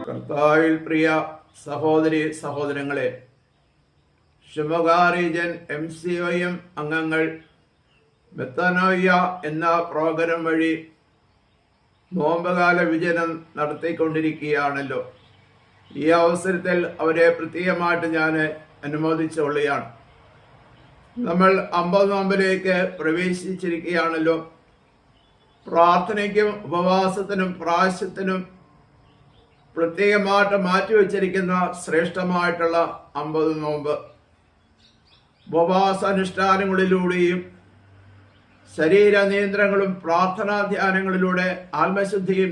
കർത്താവിൽ പ്രിയ സഹോദരി സഹോദരങ്ങളെ, ഷിമോഗ റീജൻ MCOM അംഗങ്ങൾ മെത്തനോയ്യ എന്ന പ്രോഗ്രാം വഴി നോമ്പുകാല വിജനം നടത്തിക്കൊണ്ടിരിക്കുകയാണല്ലോ. ഈ അവസരത്തിൽ അവരെ പ്രത്യേകമായിട്ട് ഞാൻ അനുമോദിച്ചുകൊള്ളുകയാണ്. നമ്മൾ 50 നോമ്പിലേക്ക് പ്രവേശിച്ചിരിക്കുകയാണല്ലോ. പ്രാർത്ഥനയ്ക്കും ഉപവാസത്തിനും പ്രായശ്ചിത്തിനും പ്രത്യേകമായിട്ട് മാറ്റിവെച്ചിരിക്കുന്ന ശ്രേഷ്ഠമായിട്ടുള്ള 50 നോമ്പ് ഉപവാസാനുഷ്ഠാനങ്ങളിലൂടെയും ശരീര നിയന്ത്രണങ്ങളും പ്രാർത്ഥനാ ധ്യാനങ്ങളിലൂടെ ആത്മശുദ്ധിയും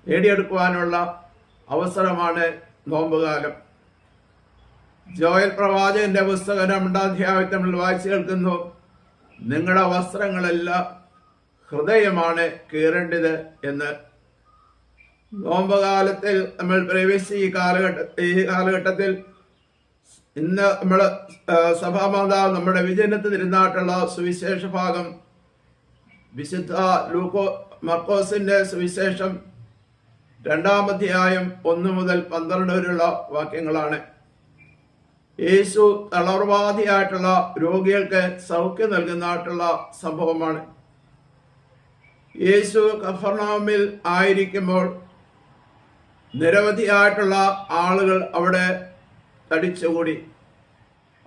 നേടിയെടുക്കുവാനുള്ള അവസരമാണ് നോമ്പുകാലം. ജോയൽ പ്രവാചകന്റെ പുസ്തകം 2-ാം അധ്യായത്തിൽ നമ്മൾ വായിച്ചു കേൾക്കുന്നു, നിങ്ങളുടെ വസ്ത്രങ്ങളെല്ലാം ഹൃദയമാണ് കീറേണ്ടത് എന്ന്. നോമ്പുകാലത്തിൽ നമ്മൾ പ്രവേശിച്ച ഈ കാലഘട്ടത്തിൽ ഇന്ന് നമ്മൾ സഭാമാതാവ് നമ്മുടെ വിജയനത്തിൽ ഇരുന്നായിട്ടുള്ള സുവിശേഷ ഭാഗം വിശുദ്ധ മർക്കോസിന്റെ സുവിശേഷം 2-ാം അധ്യായം 1 മുതൽ 12 വരെയുള്ള വാക്യങ്ങളാണ്. യേശു തളർവാദിയായിട്ടുള്ള രോഗികൾക്ക് സൗഖ്യം നൽകുന്നതായിട്ടുള്ള സംഭവമാണ്. യേശു കഫർനഹൂമിൽ ആയിരിക്കുമ്പോൾ നിരവധിയായിട്ടുള്ള ആളുകൾ അവിടെ തടിച്ചുകൂടി.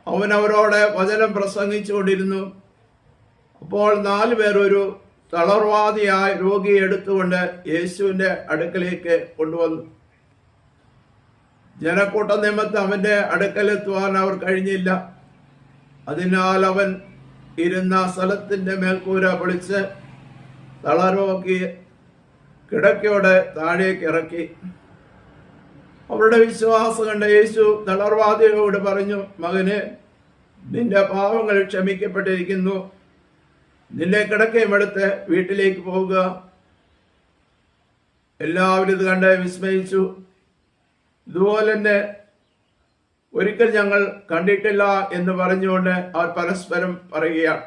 അവൻ അവരോട് വചനം പ്രസംഗിച്ചുകൊണ്ടിരുന്നു. അപ്പോൾ 4 പേർ ഒരു തളർവാദിയായ രോഗിയെ എടുത്തുകൊണ്ട് യേശുവിന്റെ അടുക്കലേക്ക് കൊണ്ടുവന്നു. ജനക്കൂട്ട നിമിത്തം അവന്റെ അടുക്കലെത്തുവാൻ അവർ കഴിഞ്ഞില്ല. അതിനാൽ അവൻ ഇരുന്ന സ്ഥലത്തിന്റെ മേൽക്കൂര പൊളിച്ച് തളർവാക്കി കിടക്കയോടെ താഴേക്ക് ഇറക്കി. അവരുടെ വിശ്വാസം കണ്ട യേശു തളർവാദിയോട് പറഞ്ഞു, മകനെ, നിന്റെ പാവങ്ങൾ ക്ഷമിക്കപ്പെട്ടിരിക്കുന്നു. നിന്റെ കിടക്കയും എടുത്ത് വീട്ടിലേക്ക് പോവുക. എല്ലാവരും ഇത് കണ്ട് വിസ്മയിച്ചു. ഇതുപോലെ തന്നെ ഒരിക്കൽ ഞങ്ങൾ കണ്ടിട്ടില്ല എന്ന് പറഞ്ഞുകൊണ്ട് അവർ പരസ്പരം പറയുകയാണ്.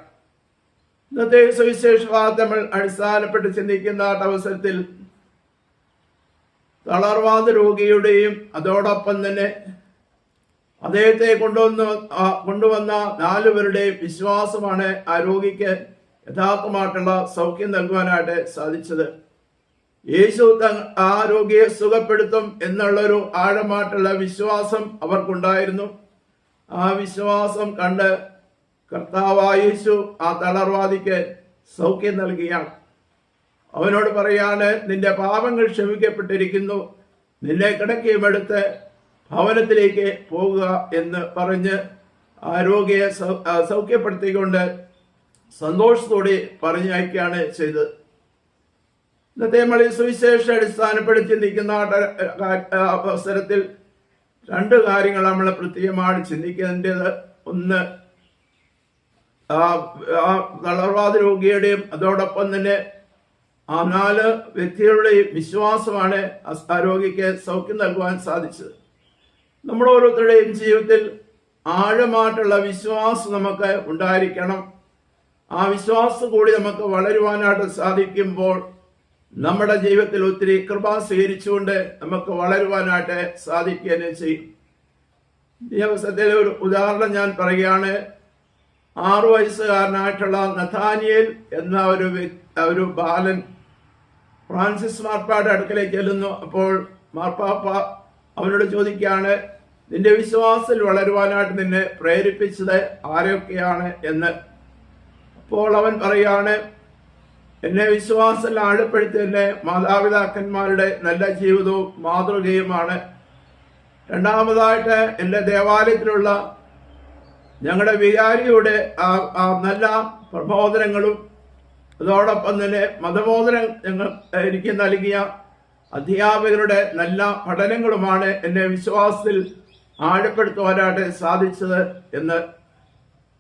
ഇന്നത്തെ സുവിശേഷ നമ്മൾ അടിസ്ഥാനപ്പെട്ട് ചിന്തിക്കുന്ന അവസരത്തിൽ തളർവാദ രോഗിയുടെയും അതോടൊപ്പം തന്നെ അദ്ദേഹത്തെ കൊണ്ടുവന്ന 4 പേരുടെയും വിശ്വാസമാണ് ആ രോഗിക്ക് യഥാർത്ഥമായിട്ടുള്ള സൗഖ്യം നൽകുവാനായിട്ട് സാധിച്ചത്. യേശു ആ രോഗിയെ സുഖപ്പെടുത്തും എന്നുള്ളൊരു ആഴമായിട്ടുള്ള വിശ്വാസം അവർക്കുണ്ടായിരുന്നു. ആ വിശ്വാസം കണ്ട് കർത്താവായ യേശു ആ തളർവാദിക്ക് സൗഖ്യം നൽകിയാണ്. അവനോട് പറയാണ്, നിന്റെ പാപങ്ങൾ ക്ഷമിക്കപ്പെട്ടിരിക്കുന്നു, നിന്നെ കിടക്കയും എടുത്ത് ഭവനത്തിലേക്ക് പോകുക എന്ന് പറഞ്ഞ് ആ രോഗിയെ സൗഖ്യപ്പെടുത്തിക്കൊണ്ട് സന്തോഷത്തോടെ പറഞ്ഞയക്കുകയാണ് ചെയ്തത്. ഇന്നത്തെ നമ്മൾ ഈ സുവിശേഷം അടിസ്ഥാനപ്പെടുത്തി ചിന്തിക്കുന്ന അവസരത്തിൽ 2 കാര്യങ്ങൾ നമ്മൾ പ്രത്യേകമായി ചിന്തിക്കേണ്ടത്. ഒന്ന്, തളർവാദ രോഗിയുടെയും അതോടൊപ്പം തന്നെ ആ 4 വ്യക്തികളുടെയും വിശ്വാസമാണ് ആ രോഗിക്ക് സൗഖ്യം നൽകുവാൻ സാധിച്ചത്. നമ്മുടെ ഓരോരുത്തരുടെയും ജീവിതത്തിൽ ആഴമായിട്ടുള്ള വിശ്വാസം നമുക്ക് ഉണ്ടായിരിക്കണം. ആ വിശ്വാസം കൂടി നമുക്ക് വളരുവാനായിട്ട് സാധിക്കുമ്പോൾ നമ്മുടെ ജീവിതത്തിൽ ഒത്തിരി കൃപ സ്വീകരിച്ചുകൊണ്ട് നമുക്ക് വളരുവാനായിട്ട് സാധിക്കുകയും ചെയ്യും. ഈ അവസരത്തിൽ ഒരു ഉദാഹരണം ഞാൻ പറയുകയാണ്. 6 വയസ്സുകാരനായിട്ടുള്ള നഥാനിയേൽ എന്ന ഒരു ബാലൻ ഫ്രാൻസിസ് മാർപ്പായുടെ അടുക്കലേക്ക് ചെല്ലുന്നു. അപ്പോൾ മാർപ്പാപ്പ അവനോട് ചോദിക്കുകയാണ്, നിന്റെ വിശ്വാസത്തിൽ വളരുവാനായിട്ട് നിന്നെ പ്രേരിപ്പിച്ചത് ആരൊക്കെയാണ് എന്ന്. അപ്പോൾ അവൻ പറയാണ്, എന്നെ വിശ്വാസത്തിൽ ആഴപ്പെടുത്തിയ മാതാപിതാക്കന്മാരുടെ നല്ല ജീവിതവും മാതൃകയുമാണ്. രണ്ടാമതായിട്ട് എൻ്റെ ദേവാലയത്തിലുള്ള ഞങ്ങളുടെ വികാരിയുടെ ആ നല്ല പ്രബോധനങ്ങളും അതോടൊപ്പം തന്നെ മതബോധനം എനിക്ക് നൽകിയ അധ്യാപകരുടെ നല്ല പഠനങ്ങളുമാണ് എന്നെ വിശ്വാസത്തിൽ ആഴപ്പെടുത്തുവാനായിട്ട് സാധിച്ചത് എന്ന്.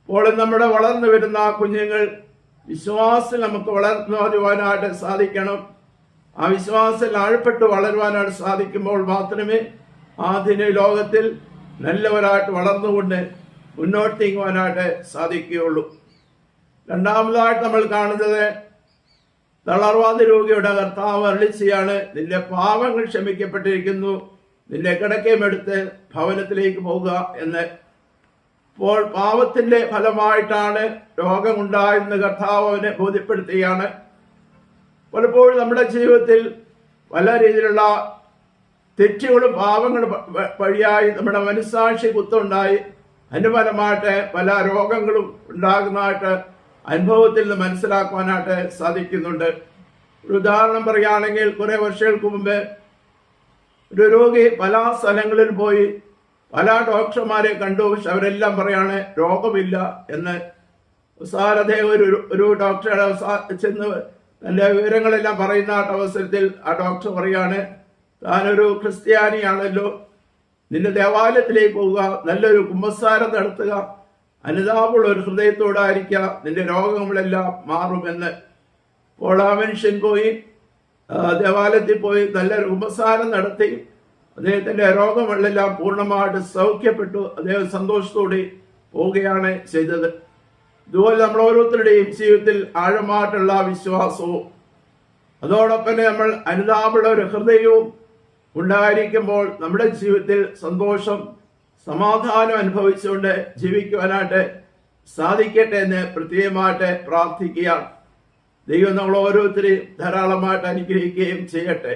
ഇപ്പോൾ നമ്മുടെ വളർന്നു വരുന്ന കുഞ്ഞുങ്ങൾ വിശ്വാസത്തിൽ നമുക്ക് വളർന്നു വരുവാനായിട്ട് സാധിക്കണം. ആ വിശ്വാസത്തിൽ ആഴപ്പെട്ട് വളരുവാനായിട്ട് സാധിക്കുമ്പോൾ മാത്രമേ ആധുനിക ലോകത്തിൽ നല്ലവരായിട്ട് വളർന്നുകൊണ്ട് മുന്നോട്ട് നീങ്ങുവാനായിട്ട് സാധിക്കുകയുള്ളൂ. രണ്ടാമതായിട്ട് നമ്മൾ കാണുന്നത് തളർവാദ രോഗിയുടെ കർത്താവ് അരുളിച്ചെയ്യാണ്, നിന്റെ പാപങ്ങൾ ക്ഷമിക്കപ്പെട്ടിരിക്കുന്നു, നിന്റെ കിടക്കയുമെടുത്ത് ഭവനത്തിലേക്ക് പോകുക എന്ന്. അപ്പോൾ പാപത്തിന്റെ ഫലമായിട്ടാണ് രോഗമുണ്ടായെന്ന് കർത്താവ് അവനെ ബോധ്യപ്പെടുത്തുകയാണ്. പലപ്പോഴും നമ്മുടെ ജീവിതത്തിൽ പല രീതിയിലുള്ള തെറ്റുകളും പാപങ്ങളും വഴിയായി നമ്മുടെ മനസ്സാക്ഷി കുത്തുണ്ടായി അതിന് ഫലമായിട്ട് പല രോഗങ്ങളും ഉണ്ടാകുന്നതായിട്ട് അനുഭവത്തിൽ നിന്ന് മനസ്സിലാക്കുവാനായിട്ട് സാധിക്കുന്നുണ്ട്. ഒരു ഉദാഹരണം പറയുകയാണെങ്കിൽ, കുറെ വർഷങ്ങൾക്ക് മുമ്പ് ഒരു രോഗി പല സ്ഥലങ്ങളിൽ പോയി പല ഡോക്ടർമാരെ കണ്ടു. പക്ഷെ അവരെല്ലാം പറയാണ് രോഗമില്ല എന്ന്. അദ്ദേഹം ഒരു ഡോക്ടറെ ചെന്ന് തന്റെ വിവരങ്ങളെല്ലാം പറയുന്ന അവസരത്തിൽ ആ ഡോക്ടർ പറയാണ്, താനൊരു ക്രിസ്ത്യാനിയാണല്ലോ, നിന്റെ ദേവാലയത്തിലേക്ക് പോവുക, നല്ലൊരു കുമ്പസാരം നടത്തുക, അനുതാപമുള്ള ഒരു ഹൃദയത്തോടായിരിക്കുക, നിന്റെ രോഗങ്ങളെല്ലാം മാറുമെന്ന്. അപ്പോൾ ആ മനുഷ്യൻ പോയി ദേവാലയത്തിൽ പോയി നല്ലൊരു കുമ്പസാരം നടത്തി അദ്ദേഹത്തിന്റെ രോഗങ്ങളെല്ലാം പൂർണ്ണമായിട്ട് സൗഖ്യപ്പെട്ടു. അദ്ദേഹം സന്തോഷത്തോടെ പോവുകയാണ് ചെയ്തത്. ഇതുപോലെ നമ്മൾ ഓരോരുത്തരുടെയും ജീവിതത്തിൽ ആഴമായിട്ടുള്ള വിശ്വാസവും അതോടൊപ്പം നമ്മൾ അനുതാപമുള്ള ഒരു ഹൃദയവും ഉണ്ടായിരിക്കുമ്പോൾ നമ്മുടെ ജീവിതത്തിൽ സന്തോഷം, സമാധാനം അനുഭവിച്ചുകൊണ്ട് ജീവിക്കുവാനായിട്ട് സാധിക്കട്ടെ എന്ന് പ്രത്യേകമായിട്ട് പ്രാർത്ഥിക്കുകയാണ്. ദൈവം നമ്മൾ ഓരോരുത്തരെയും ധാരാളമായിട്ട് അനുഗ്രഹിക്കുകയും ചെയ്യട്ടെ.